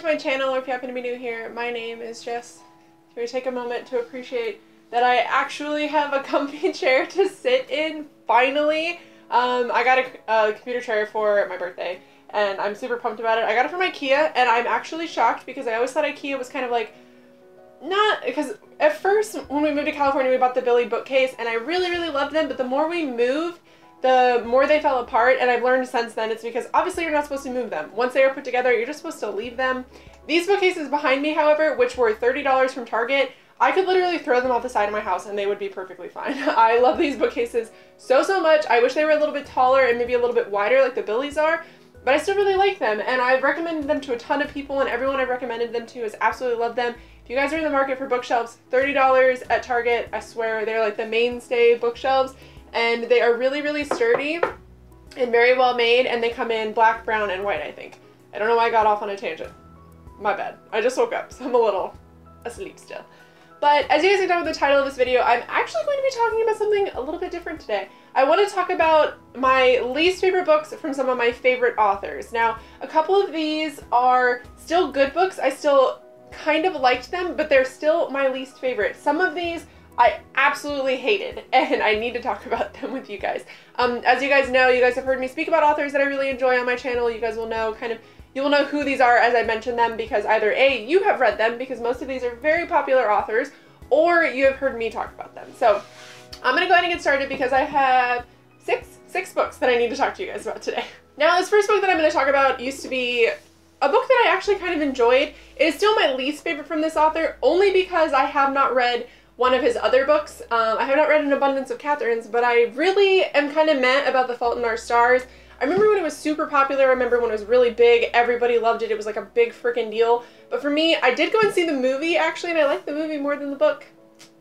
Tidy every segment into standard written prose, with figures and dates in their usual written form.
my channel, or if you happen to be new here, my name is Jess. Can we take a moment to appreciate that I actually have a comfy chair to sit in, finally. I got a computer chair for my birthday, and I'm super pumped about it. I got it from IKEA, and I'm actually shocked because I always thought IKEA was kind of like, not, because at first when we moved to California we bought the Billy bookcase, and I really, really loved them, but the more we moved, the more they fell apart, and I've learned since then it's because obviously you're not supposed to move them. Once they are put together, you're just supposed to leave them. These bookcases behind me, however, which were $30 from Target, I could literally throw them off the side of my house and they would be perfectly fine. I love these bookcases so, so much. I wish they were a little bit taller and maybe a little bit wider like the Billy's are, but I still really like them, and I've recommended them to a ton of people, and everyone I've recommended them to has absolutely loved them. If you guys are in the market for bookshelves, $30 at Target, I swear they're like the mainstay bookshelves, and they are really, really sturdy and very well made, and they come in black, brown, and white, I think. I don't know why I got off on a tangent. My bad. I just woke up, so I'm a little asleep still. But as you guys can tell with the title of this video, I'm actually going to be talking about something a little bit different today. I want to talk about my least favorite books from some of my favorite authors. Now, a couple of these are still good books. I still kind of liked them, but they're still my least favorite. Some of these I absolutely hated, and I need to talk about them with you guys. As you guys know, you guys have heard me speak about authors that I really enjoy on my channel. You guys will know you will know who these are as I mention them, because either A, you have read them, because most of these are very popular authors, or you have heard me talk about them. So I'm gonna go ahead and get started because I have six books that I need to talk to you guys about today. Now, this first book that I'm gonna talk about used to be a book that I actually kind of enjoyed. It is still my least favorite from this author, only because I have not read one of his other books. I have not read An Abundance of Catherine's, but I really am kind of meh about The Fault in Our Stars. I remember when it was super popular, I remember when it was really big, everybody loved it, it was like a big freaking deal. But for me, I did go and see the movie actually, and I liked the movie more than the book.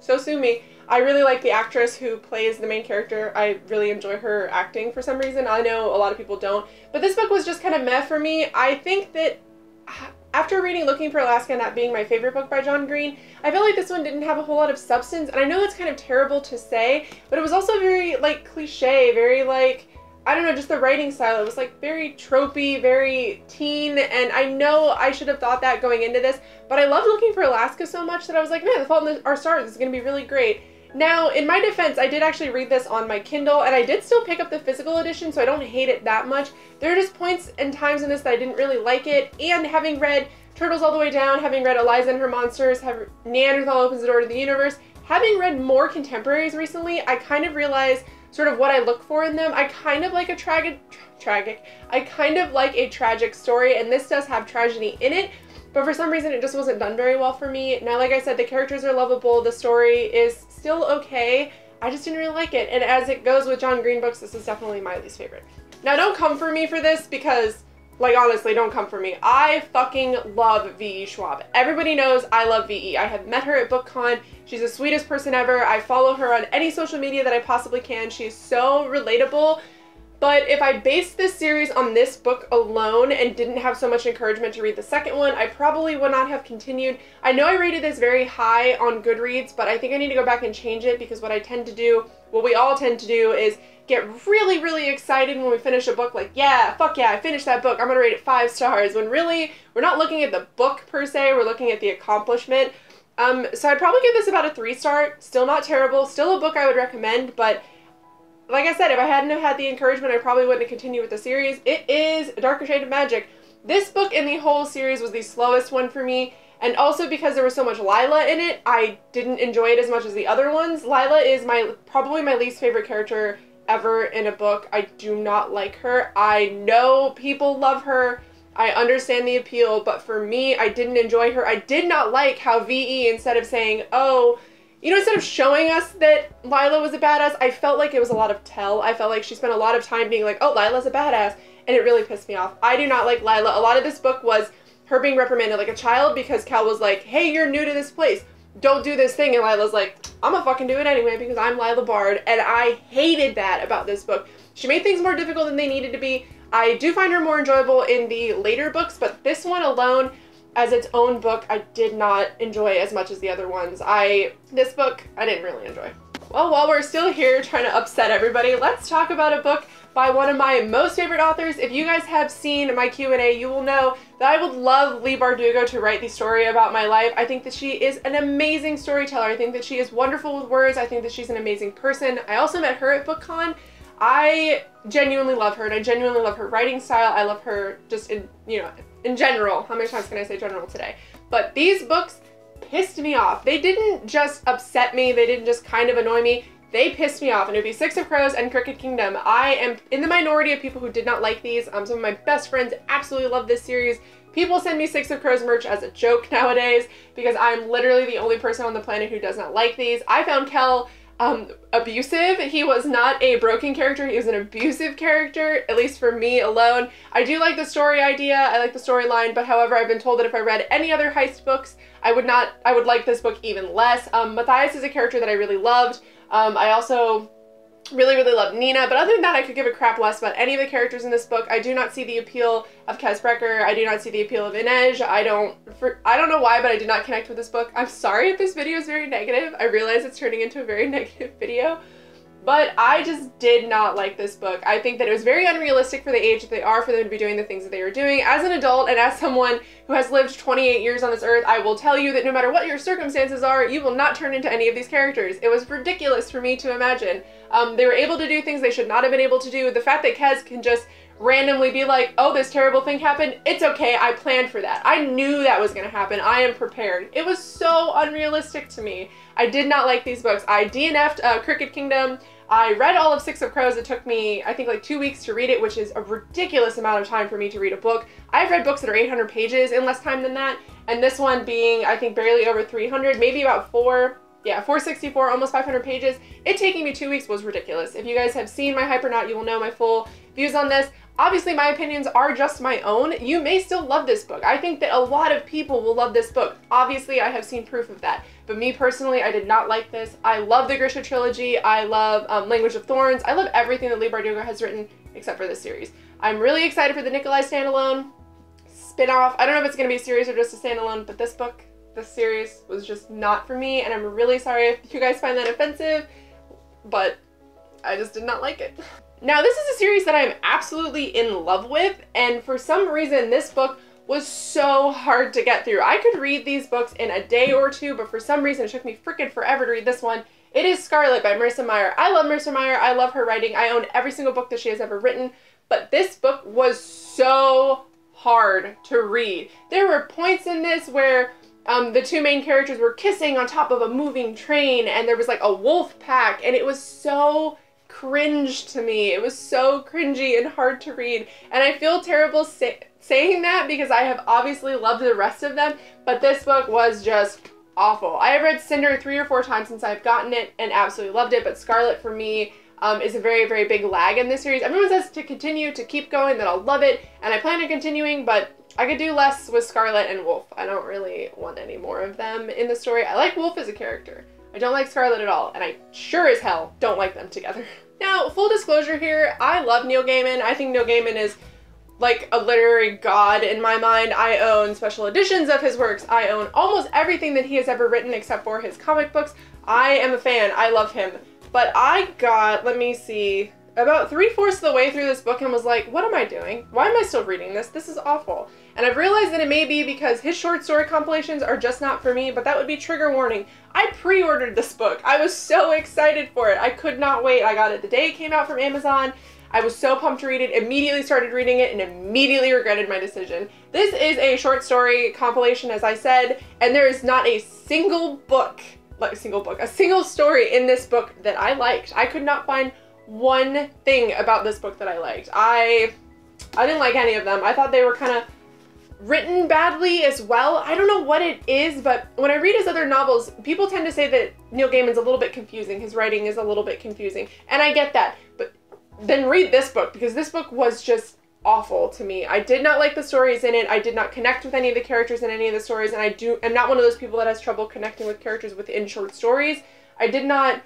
So sue me. I really like the actress who plays the main character. I really enjoy her acting for some reason. I know a lot of people don't. But this book was just kind of meh for me. I think that after reading Looking for Alaska, not being my favorite book by John Green, I feel like this one didn't have a whole lot of substance. And I know that's kind of terrible to say, but it was also very like cliche, very like, I don't know, just the writing style. It was like very tropey, very teen, and I know I should have thought that going into this, but I loved Looking for Alaska so much that I was like, man, The Fault in Our Stars is going to be really great. Now, in my defense, I did actually read this on my Kindle, and I did still pick up the physical edition, so I don't hate it that much. There are just points and times in this that I didn't really like it, and having read Turtles All the Way Down, having read Eliza and Her Monsters, Neanderthal Opens the Door to the Universe, having read more contemporaries recently, I kind of realized sort of what I look for in them. I kind of like a I kind of like a tragic story, and this does have tragedy in it, but for some reason it just wasn't done very well for me. Now, like I said, the characters are lovable, the story is still okay, I just didn't really like it, and as it goes with John Green books, this is definitely my least favorite. Now, don't come for me for this, because, like, honestly, don't come for me. I fucking love V.E. Schwab. Everybody knows I love V.E. I have met her at BookCon. She's the sweetest person ever. I follow her on any social media that I possibly can. She is so relatable. But if I based this series on this book alone and didn't have so much encouragement to read the second one, I probably would not have continued. I know I rated this very high on Goodreads, but I think I need to go back and change it, because what I tend to do, what we all tend to do, is get really, really excited when we finish a book, like, yeah, fuck yeah, I finished that book, I'm gonna rate it 5 stars, when really, we're not looking at the book per se, we're looking at the accomplishment. So I'd probably give this about a 3-star, still not terrible, still a book I would recommend, but like I said, if I hadn't have had the encouragement, I probably wouldn't have continued with the series. It is A Darker Shade of Magic. This book in the whole series was the slowest one for me, and also because there was so much Lila in it, I didn't enjoy it as much as the other ones. Lila is probably my least favorite character ever in a book. I do not like her. I know people love her. I understand the appeal, but for me, I didn't enjoy her. I did not like how V.E., instead of saying, oh, you know, instead of showing us that Lila was a badass, I felt like it was a lot of tell. I felt like she spent a lot of time being like, oh, Lila's a badass, and it really pissed me off. I do not like Lila. A lot of this book was her being reprimanded like a child because Cal was like, hey, you're new to this place, don't do this thing, and Lila's like, I'm gonna fucking do it anyway because I'm Leigh Bardugo, and I hated that about this book. She made things more difficult than they needed to be. I do find her more enjoyable in the later books, but this one alone, as its own book, I did not enjoy as much as the other ones. This book, I didn't really enjoy. Well, while we're still here trying to upset everybody, let's talk about a book by one of my most favorite authors. If you guys have seen my Q&A, you will know that I would love Leigh Bardugo to write the story about my life. I think that she is an amazing storyteller. I think that she is wonderful with words. I think that she's an amazing person. I also met her at BookCon. I genuinely love her, and I genuinely love her writing style. I love her just in, you know, in general. How many times can I say general today? But these books pissed me off. They didn't just upset me. They didn't just kind of annoy me. They pissed me off, and it would be Six of Crows and Crooked Kingdom. I am in the minority of people who did not like these. Some of my best friends absolutely love this series. People send me Six of Crows merch as a joke nowadays because I'm literally the only person on the planet who does not like these. I found Kel abusive. He was not a broken character, he was an abusive character, at least for me alone. I do like the story idea, I like the storyline, but however, I've been told that if I read any other heist books, I would like this book even less. Matthias is a character that I really loved. I also really loved Nina, but other than that, I could give a crap less about any of the characters in this book. I do not see the appeal of Kes Brecker. I do not see the appeal of Inej. I don't know why, but I did not connect with this book. I'm sorry if this video is very negative. I realize it's turning into a very negative video, but I just did not like this book. I think that it was very unrealistic for the age that they are for them to be doing the things that they were doing. As an adult and as someone who has lived 28 years on this earth, I will tell you that no matter what your circumstances are, you will not turn into any of these characters. It was ridiculous for me to imagine. They were able to do things they should not have been able to do. The fact that Kes can just randomly be like, oh, this terrible thing happened, it's okay, I planned for that. I knew that was gonna happen, I am prepared. It was so unrealistic to me. I did not like these books. I DNF'd Crooked Kingdom. I read all of Six of Crows. It took me, I think, like 2 weeks to read it, which is a ridiculous amount of time for me to read a book. I've read books that are 800 pages in less time than that, and this one being, I think, barely over 300, maybe about 464, almost 500 pages. It taking me 2 weeks was ridiculous. If you guys have seen my Hypernaut, you will know my full views on this. Obviously, my opinions are just my own. You may still love this book. I think that a lot of people will love this book. Obviously, I have seen proof of that. But me personally, I did not like this. I love the Grisha trilogy. I love Language of Thorns. I love everything that Leigh Bardugo has written except for this series. I'm really excited for the Nikolai standalone spin-off. I don't know if it's going to be a series or just a standalone, but this book, this series was just not for me, and I'm really sorry if you guys find that offensive, but I just did not like it. Now, this is a series that I'm absolutely in love with, and for some reason, this book was so hard to get through. I could read these books in a day or two, but for some reason, it took me freaking forever to read this one. It is Scarlet by Marissa Meyer. I love Marissa Meyer. I love her writing. I own every single book that she has ever written, but this book was so hard to read. There were points in this where the two main characters were kissing on top of a moving train, and there was like a wolf pack, and it was so cringe to me. It was so cringy and hard to read, and I feel terrible saying that because I have obviously loved the rest of them, but this book was just awful. I have read Cinder 3 or 4 times since I've gotten it and absolutely loved it, but Scarlet for me is a very big lag in this series. Everyone says to continue, to keep going, that I'll love it, and I plan on continuing, but I could do less with Scarlet and Wolf. I don't really want any more of them in the story. I like Wolf as a character. I don't like Scarlet at all, and I sure as hell don't like them together. Now, full disclosure here, I love Neil Gaiman. I think Neil Gaiman is like a literary god in my mind. I own special editions of his works. I own almost everything that he has ever written except for his comic books. I am a fan. I love him. But I got, let me see, about 3/4 of the way through this book and was like, what am I doing? Why am I still reading this? This is awful. And I've realized that it may be because his short story compilations are just not for me, but that would be trigger warning. I pre-ordered this book. I was so excited for it. I could not wait. I got it the day it came out from Amazon. I was so pumped to read it, immediately started reading it, and immediately regretted my decision. This is a short story compilation, as I said, and there is not a single book, a single story in this book that I liked. I could not find one thing about this book that I liked. I didn't like any of them. I thought they were kind of written badly as well. I don't know what it is, but when I read his other novels, people tend to say that Neil Gaiman's a little bit confusing. His writing is a little bit confusing, and I get that, but then read this book, because this book was just awful to me. I did not like the stories in it. I did not connect with any of the characters in any of the stories, and I'm not one of those people that has trouble connecting with characters within short stories. I did not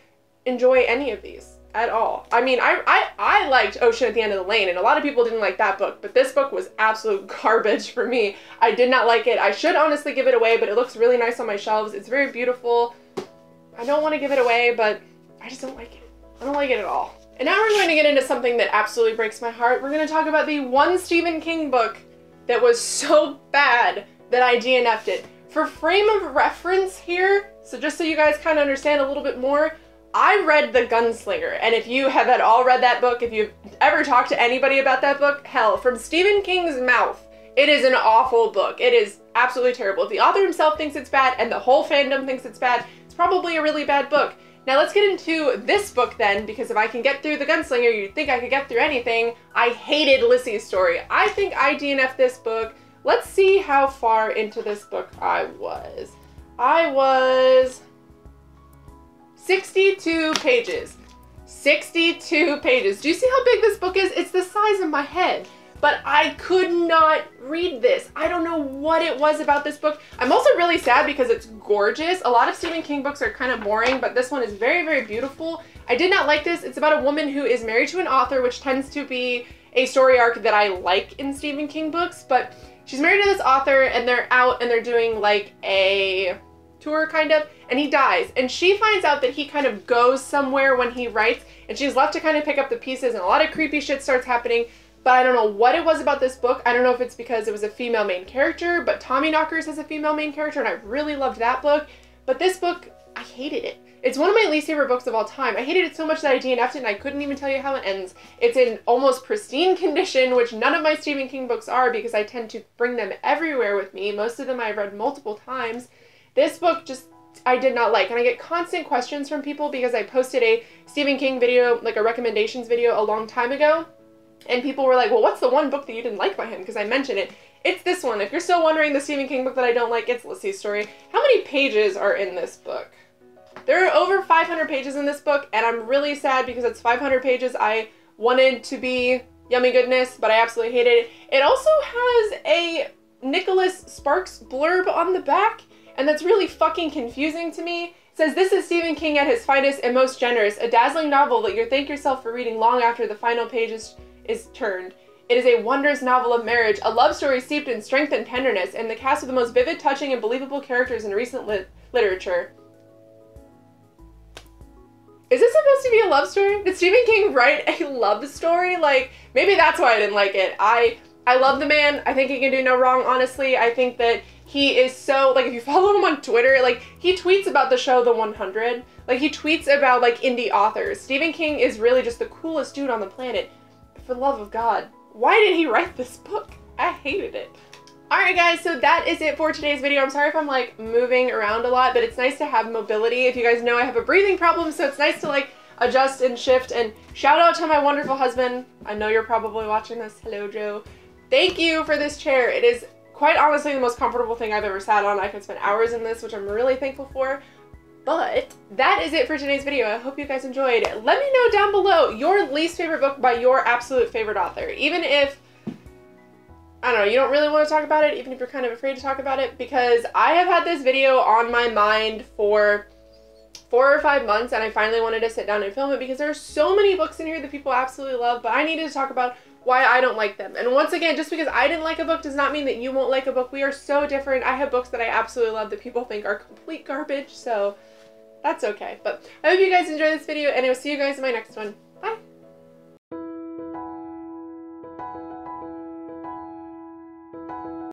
enjoy any of these at all. I mean, I liked Ocean at the End of the Lane, and a lot of people didn't like that book, but this book was absolute garbage for me. I did not like it. I should honestly give it away, but it looks really nice on my shelves. It's very beautiful. I don't want to give it away, but I just don't like it. I don't like it at all. And now we're going to get into something that absolutely breaks my heart. We're going to talk about the one Stephen King book that was so bad that I DNF'd it. For frame of reference here, so just so you guys kind of understand a little bit more, I read The Gunslinger, and if you have at all read that book, if you've ever talked to anybody about that book, hell, from Stephen King's mouth, it is an awful book. It is absolutely terrible. If the author himself thinks it's bad and the whole fandom thinks it's bad, it's probably a really bad book. Now let's get into this book then, because if I can get through The Gunslinger, you'd think I could get through anything. I hated Lissy's story. I think I DNF'd this book. Let's see how far into this book I was. I was 62 pages. 62 pages. Do you see how big this book is? It's the size of my head. But I could not read this. I don't know what it was about this book. I'm also really sad because it's gorgeous. A lot of Stephen King books are kind of boring, but this one is very, very beautiful. I did not like this. It's about a woman who is married to an author, which tends to be a story arc that I like in Stephen King books, but she's married to this author and they're out and they're doing like a tour kind of, and he dies. And she finds out that he kind of goes somewhere when he writes, and she's left to kind of pick up the pieces, and a lot of creepy shit starts happening. But I don't know what it was about this book. I don't know if it's because it was a female main character, but Tommyknockers has a female main character, and I really loved that book. But this book, I hated it. It's one of my least favorite books of all time. I hated it so much that I DNF'd it, and I couldn't even tell you how it ends. It's in almost pristine condition, which none of my Stephen King books are because I tend to bring them everywhere with me. Most of them I've read multiple times. This book just, I did not like, and I get constant questions from people because I posted a Stephen King video, like a recommendations video a long time ago. And people were like, well, what's the one book that you didn't like by him? Because I mentioned it. It's this one. If you're still wondering the Stephen King book that I don't like, it's Lissy's Story. How many pages are in this book? There are over 500 pages in this book, and I'm really sad because it's 500 pages. I wanted to be yummy goodness, but I absolutely hated it. It also has a Nicholas Sparks blurb on the back, and that's really fucking confusing to me. It says, this is Stephen King at his finest and most generous, a dazzling novel that you'll thank yourself for reading long after the final pages is turned. It is a wondrous novel of marriage, a love story steeped in strength and tenderness, and the cast of the most vivid, touching, and believable characters in recent literature. Is this supposed to be a love story? Did Stephen King write a love story? Like, maybe that's why I didn't like it. I love the man. I think he can do no wrong, honestly. I think that he is so, like, if you follow him on Twitter, like, he tweets about the show The 100. Like, he tweets about, like, indie authors. Stephen King is really just the coolest dude on the planet. For the love of God, why did he write this book? I hated it. Alright guys, so that is it for today's video. I'm sorry if I'm like moving around a lot, but it's nice to have mobility. If you guys know, I have a breathing problem, so it's nice to like adjust and shift. And shout out to my wonderful husband. I know you're probably watching this. Hello, Joe. Thank you for this chair. It is quite honestly the most comfortable thing I've ever sat on. I could spend hours in this, which I'm really thankful for. But that is it for today's video. I hope you guys enjoyed. Let me know down below your least favorite book by your absolute favorite author. Even if, I don't know, you don't really want to talk about it, even if you're kind of afraid to talk about it, because I have had this video on my mind for 4 or 5 months, and I finally wanted to sit down and film it because there are so many books in here that people absolutely love, but I needed to talk about why I don't like them. And once again, just because I didn't like a book does not mean that you won't like a book. We are so different. I have books that I absolutely love that people think are complete garbage, so that's okay. But I hope you guys enjoyed this video, and I will see you guys in my next one.